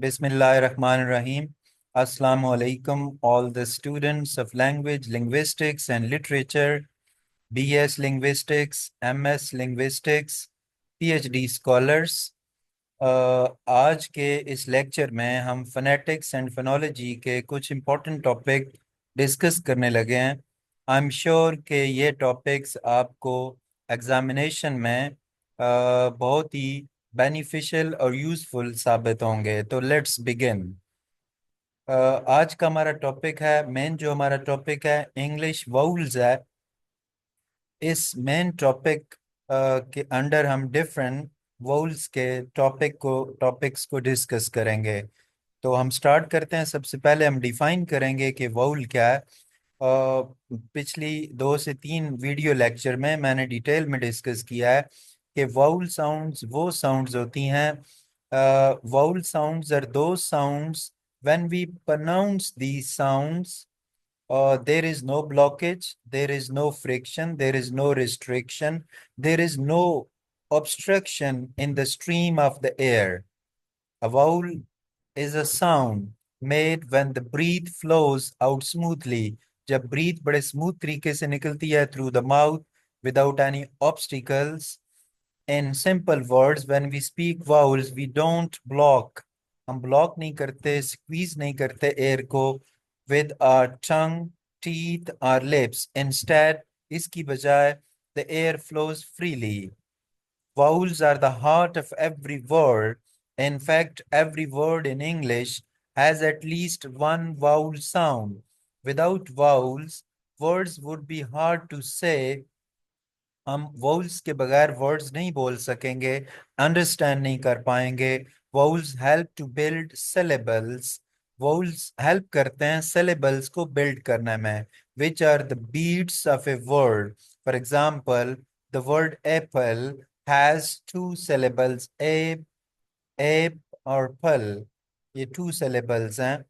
Bismillahirrahmanirrahim. Assalamu alaikum, all the students of language, linguistics and literature, BS linguistics, MS linguistics, PhD scholars. आज के इस lecture में हम phonetics and phonology के कुछ इम्पोर्टेंट टॉपिक डिस्कस करने लगे हैं। आई एम श्योर कि ये टॉपिक्स आपको एग्जामिनेशन में बहुत ही बेनिफिशियल और यूज़फुल साबित होंगे। तो लेट्स बिगिन। आज का हमारा टॉपिक है, मेन जो हमारा टॉपिक है इंग्लिश वाउल्स है। इस मेन टॉपिक के अंडर हम डिफरेंट वाउल्स के टॉपिक्स को डिस्कस करेंगे। तो हम स्टार्ट करते हैं। सबसे पहले हम डिफाइन करेंगे कि वाउल क्या है। पिछली 2 से 3 वीडियो लेक्चर में मैंने डिटेल में डिस्कस किया है कि वाउल साउंड्स वो साउंड्स होती हैं। Vowel sounds are two sounds when we pronounce these sounds, there is no blockage, there is no friction, there is no restriction, there is no obstruction in the stream of the air. A vowel is a sound made when the breath flows out smoothly. जब breath बड़े smooth तरीके से निकलती है through the mouth without any obstacles. In simple words, when we speak vowels, we don't block. हम block नहीं करते, squeeze नहीं करते air को with our tongue, teeth or lips. Instead, इसकी बजाय the air flows freely. Vowels are the heart of every word. In fact, every word in English has at least one vowel sound. Without vowels, words would be hard to say. हम वोल्स के बगैर words नहीं बोल सकेंगे, understand नहीं कर पाएंगे। Vowels help to build syllables. Vowels help करते हैं सिलेबल्स को बिल्ड करने में, which are the beats of a word. For example, the word apple has 2 syllables, एप और पल, ये 2 syllables हैं।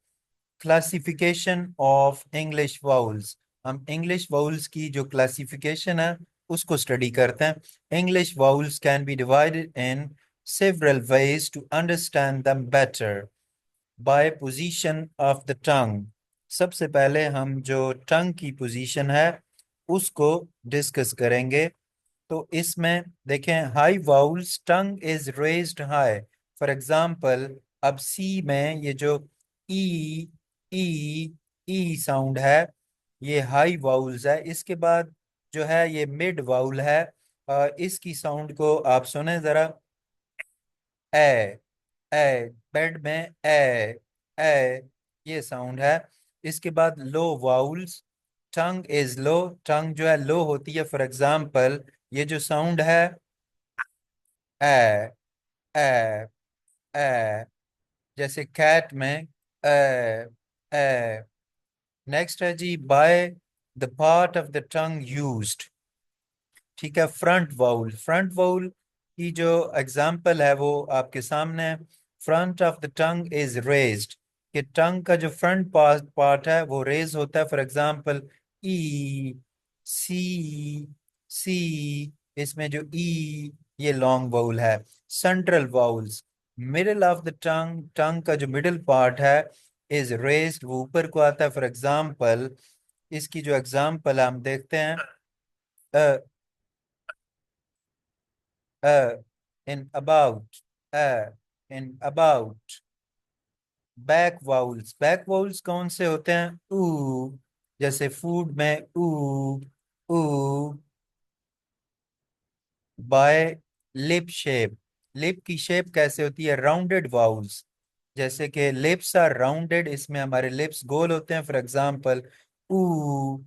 Classification of English vowels. हम इंग्लिश वाउल्स की जो क्लासिफिकेशन है उसको स्टडी करते हैं। English vowels can be divided in several ways to understand them better. By position of the tongue. सबसे पहले हम जो टंग की पोजीशन है उसको डिस्कस करेंगे। तो इसमें देखें, high vowels, tongue is raised high. For example, अब सी में ये जो ई ई ई साउंड है, ये हाई वाउल्स है। इसके बाद जो है ये मिड वाउल है। इसकी साउंड को आप सुने जरा। ए ए, बेड में ए, ये साउंड है। इसके बाद लो वाउल्स, टंग इज लो, टंग जो है लो होती है। फॉर एग्जाम्पल, ये जो साउंड है ए ए ए, जैसे कैट में ए ए। नेक्स्ट है जी, by the part of the tongue used. ठीक है, फ्रंट वाउल। फ्रंट वाउल की जो एग्जाम्पल है वो आपके सामने है। Front of the tongue is raised, कि टंग का जो फ्रंट पार्ट है वो रेज होता है। फॉर एग्जाम्पल, ई सी सी, इसमें जो ई, ये लॉन्ग वाउल है। Central vowels, middle of the tongue, tongue का जो मिडिल पार्ट है इज रेज्ड, वो ऊपर को आता है। फॉर एग्जाम्पल, इसकी जो एग्जाम्पल हम देखते हैं, in about, in about। Back vowels, back vowels कौन से होते हैं? ऊ, जैसे फूड में ऊ ऊ। बाय लिप शेप, लिप की शेप कैसे होती है? राउंडेड वाउल्स, जैसे कि लिप्स आर राउंडेड, इसमें हमारे लिप्स गोल होते हैं। फॉर एग्जाम्पल, ऊ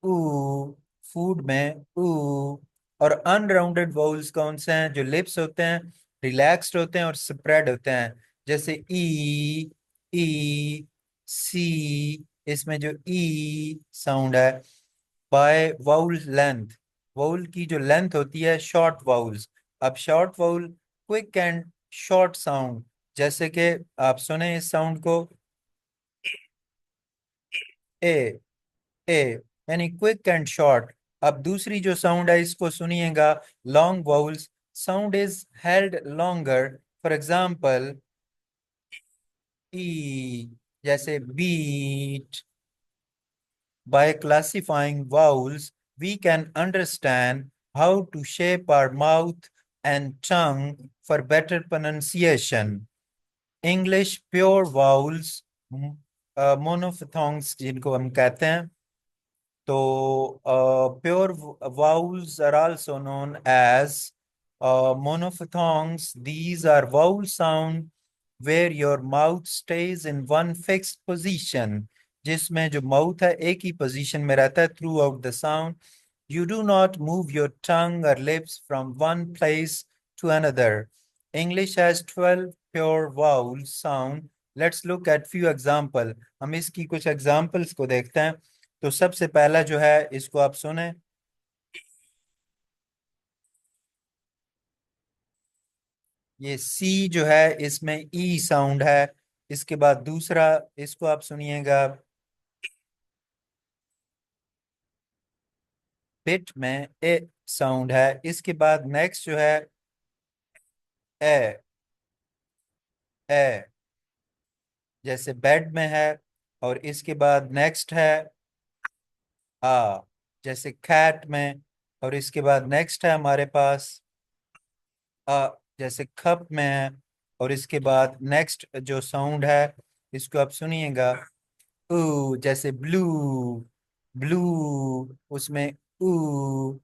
ऊ, फूड में ऊ। और अनराउंडेड वाउल्स कौन से हैं? जो लिप्स होते हैं रिलैक्स्ड होते हैं और स्प्रेड होते हैं, जैसे ई ई सी, इसमें जो ई साउंड है। बाय वाउल लेंथ, वाउल की जो लेंथ होती है, शॉर्ट वाउल्स। अब short vowel, quick and short sound, जैसे कि आप सुने इस साउंड को, ए ए, यानी क्विक एंड शॉर्ट। अब दूसरी जो साउंड है इसको सुनिएगा, long vowels, sound is held longer. For example, ई, जैसे beat. By classifying vowels, we can understand how to shape our mouth and tongue for better pronunciation. English pure vowels, monophthongs जिनको हम कहते हैं, so, pure vowels are also known as monophthongs. These are vowel sound where your mouth stays in one fixed position. जिसमें जो mouth है एक ही position में रहता है throughout the sound. You do not move your tongue or lips from one place to another. English has 12 pure vowel sound. Let's look at few example. हम इसकी कुछ examples को देखते हैं. तो सबसे पहला जो है इसको आप सुने, ये सी जो है इसमें ई साउंड है। इसके बाद दूसरा इसको आप सुनिएगा, पिट में ए साउंड है। इसके बाद नेक्स्ट जो है ए, ए जैसे बेड में है। और इसके बाद नेक्स्ट है आ, जैसे कैट में। और इसके बाद नेक्स्ट है हमारे पास आ, जैसे कप में है। और इसके बाद नेक्स्ट जो साउंड है इसको आप सुनिएगा, ऊ जैसे ब्लू, ब्लू उसमें ऊ।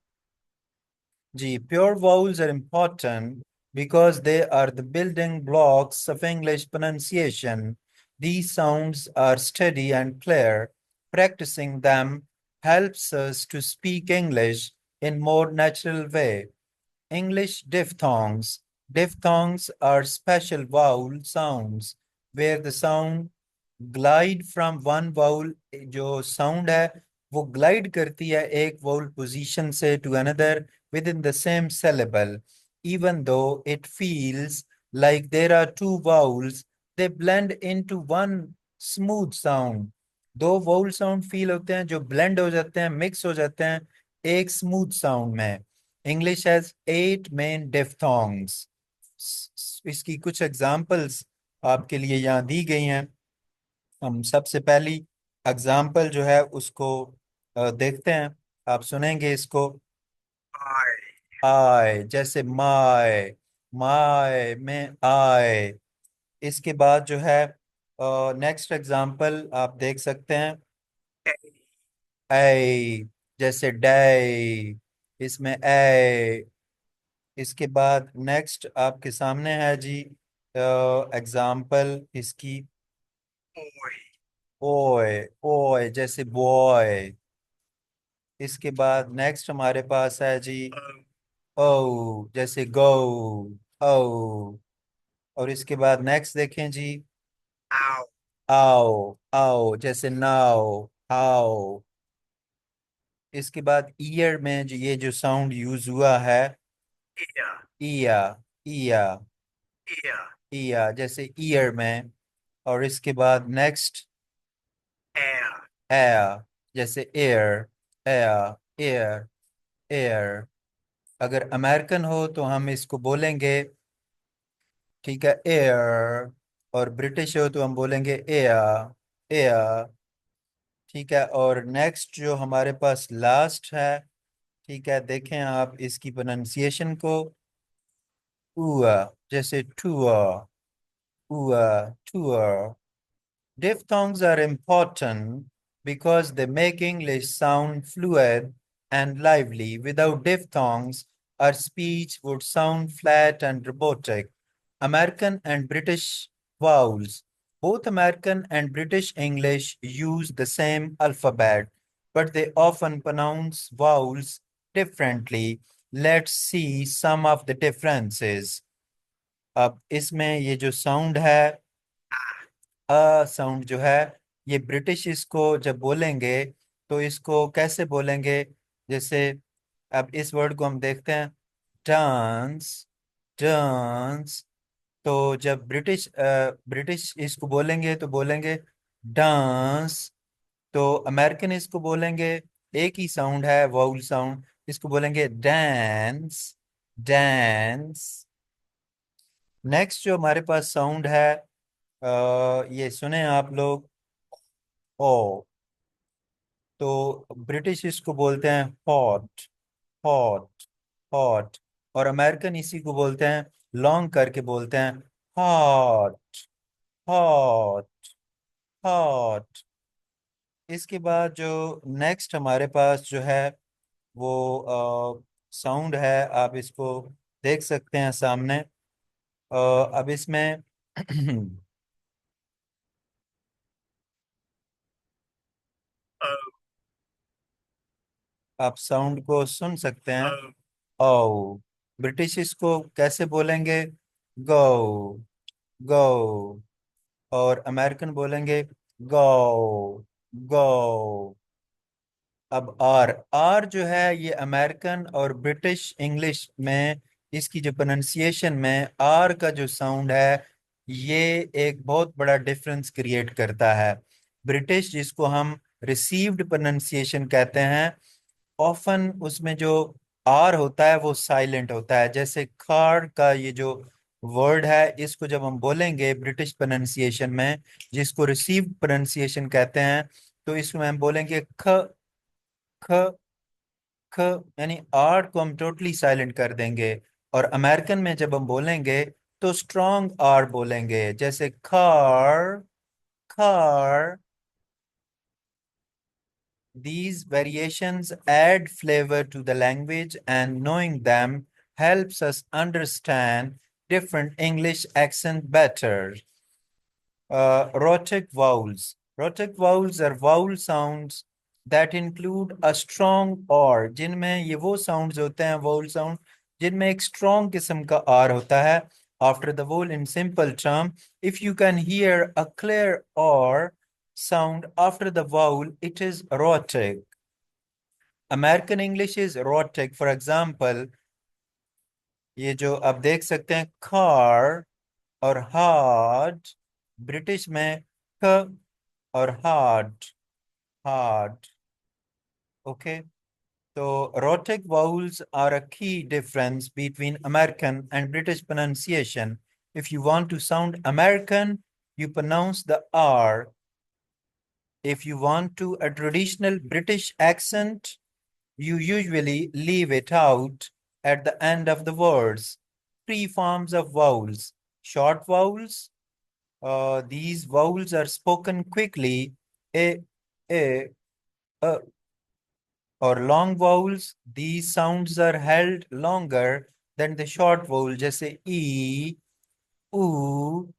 जी, pure vowels are important because they are the building blocks of English pronunciation. These sounds are steady and clear. Practicing them helps us to speak English in more natural way. English diphthongs. Diphthongs are special vowel sounds where the sound glide from one vowel, जो sound है वो glide करती है एक vowel position से to another within the same syllable. Even though it feels like there are two vowels, they blend into one smooth sound. दो vowel sound feel होते हैं जो blend हो जाते हैं, mix हो जाते हैं एक smooth sound में. English has 8 main diphthongs. इसकी कुछ एग्जाम्पल्स आपके लिए यहाँ दी गई हैं। हम सबसे पहली एग्जाम्पल जो है उसको देखते हैं। आप सुनेंगे इसको, आय जैसे माय, माय में आय। इसके बाद जो है नेक्स्ट एग्जाम्पल आप देख सकते हैं, ऐ जैसे डे, इसमें ऐ। इसके बाद नेक्स्ट आपके सामने है जी एग्जाम्पल इसकी, ओए, ओए जैसे बॉय। इसके बाद नेक्स्ट हमारे पास है जी ओ जैसे गो, ओ। और इसके बाद नेक्स्ट देखें जी, आओ, आओ जैसे नाउ, आओ। इसके बाद ईयर में जो ये जो साउंड यूज हुआ है, ईया, ईया, ईया जैसे ईयर में। और इसके बाद नेक्स्ट एयर, जैसे एयर, एयर, एयर, एयर। अगर अमेरिकन हो तो हम इसको बोलेंगे, ठीक है, एयर। और ब्रिटिश हो तो हम बोलेंगे एयर, एयर। ठीक है, और नेक्स्ट जो हमारे पास लास्ट है, ठीक है, देखें आप इसकी प्रोनाउंसिएशन को, हुआ जैसे टूआ, हुआ, टूआ। Diphthongs are important because they make English sound fluid and lively. Without diphthongs, our speech would sound flat and robotic. American and British vowels. Both American and British English use the same alphabet, but they often pronounce vowels differently. Let's see some of the differences. अब इसमें ये जो sound है, sound जो है, ये British इसको जब बोलेंगे तो इसको कैसे बोलेंगे, जैसे अब इस वर्ड को हम देखते हैं, डांस, डांस। तो जब ब्रिटिश ब्रिटिश इसको बोलेंगे तो बोलेंगे डांस। तो अमेरिकन इसको बोलेंगे, एक ही साउंड है वाउल साउंड, इसको बोलेंगे डांस, डांस। नेक्स्ट जो हमारे पास साउंड है ये सुने आप लोग। ओ, तो ब्रिटिश इसको बोलते हैं हॉट, हॉट, हॉट। और अमेरिकन इसी को बोलते हैं, लॉन्ग करके बोलते हैं, हॉट, हॉट, हॉट। इसके बाद जो नेक्स्ट हमारे पास जो है वो साउंड है, आप इसको देख सकते हैं सामने। अब इसमें आप साउंड को सुन सकते हैं। ओ, ब्रिटिश इसको कैसे बोलेंगे? गो, गो। और अमेरिकन बोलेंगे गो, गो। अब आर, आर जो है ये अमेरिकन और ब्रिटिश इंग्लिश में इसकी जो प्रोनाउंसिएशन में आर का जो साउंड है, ये एक बहुत बड़ा डिफरेंस क्रिएट करता है। ब्रिटिश जिसको हम रिसीव्ड प्रोनाउंसिएशन कहते हैं, ऑफन उसमें जो आर होता है वो साइलेंट होता है। जैसे कार का ये जो वर्ड है, इसको जब हम बोलेंगे ब्रिटिश प्रोनाउंसिएशन में, जिसको रिसीव्ड प्रोनाउंसिएशन कहते हैं, तो इसमें हम बोलेंगे ख, ख, ख। यानी आर को हम टोटली साइलेंट कर देंगे। और अमेरिकन में जब हम बोलेंगे तो स्ट्रॉन्ग आर बोलेंगे, जैसे car, car. These variations add flavor to the language, and knowing them helps us understand different English accent better. Rhotic vowels. Rhotic vowels are vowel sounds that include a strong R, जिनमें ये वो sounds होते हैं, vowel sound, जिनमें एक strong किस्म का R होता है after the vowel. In simple term, if you can hear a clear R sound after the vowel, it is rhotic. American English is rhotic. For example, ये जो आप देख सकते हैं car और hard, ब्रिटिश में क और hard, hard. Okay. So rhotic vowels are a key difference between American and British pronunciation. If you want to sound American, you pronounce the R. If you want to a traditional British accent, you usually leave it out at the end of the words. Three forms of vowels. Short vowels. These vowels are spoken quickly. A, a. Or long vowels. These sounds are held longer than the short vowel, जैसे E, U.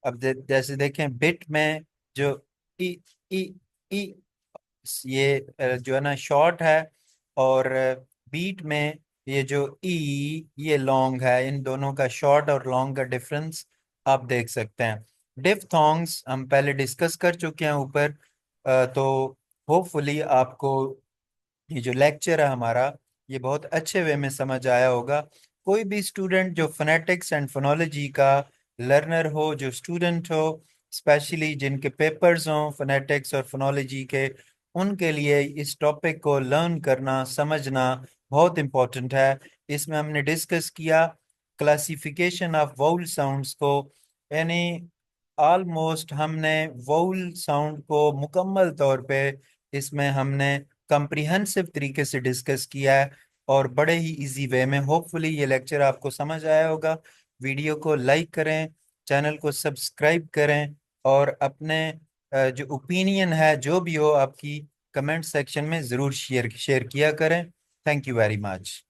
अब जैसे देखें bit में जो ई, ई, ई, ये जो है ना शॉर्ट है। और बीट में ये जो ई, ये लॉन्ग है। इन दोनों का शॉर्ट और लॉन्ग का डिफरेंस आप देख सकते हैं। डिफ्थोंग्स हम पहले डिस्कस कर चुके हैं ऊपर। तो होपफुली आपको ये जो लेक्चर है हमारा, ये बहुत अच्छे वे में समझ आया होगा। कोई भी स्टूडेंट जो फोनेटिक्स एंड फोनोलॉजी का लर्नर हो, जो स्टूडेंट हो, स्पेशली जिनके पेपर्स हों फोनेटिक्स और फोनोलॉजी के, उनके लिए इस टॉपिक को लर्न करना, समझना बहुत इम्पोर्टेंट है। इसमें हमने डिस्कस किया क्लासिफिकेशन ऑफ वाउल साउंड्स को, यानी ऑलमोस्ट हमने वाउल साउंड को मुकम्मल तौर पे इसमें हमने कंप्रिहेंसिव तरीके से डिस्कस किया है, और बड़े ही इजी वे में। होपफुली ये लेक्चर आपको समझ आया होगा। वीडियो को लाइक करें, चैनल को सब्सक्राइब करें, और अपने जो ओपिनियन है जो भी हो आपकी, कमेंट सेक्शन में ज़रूर शेयर शेयर किया करें। Thank you very much.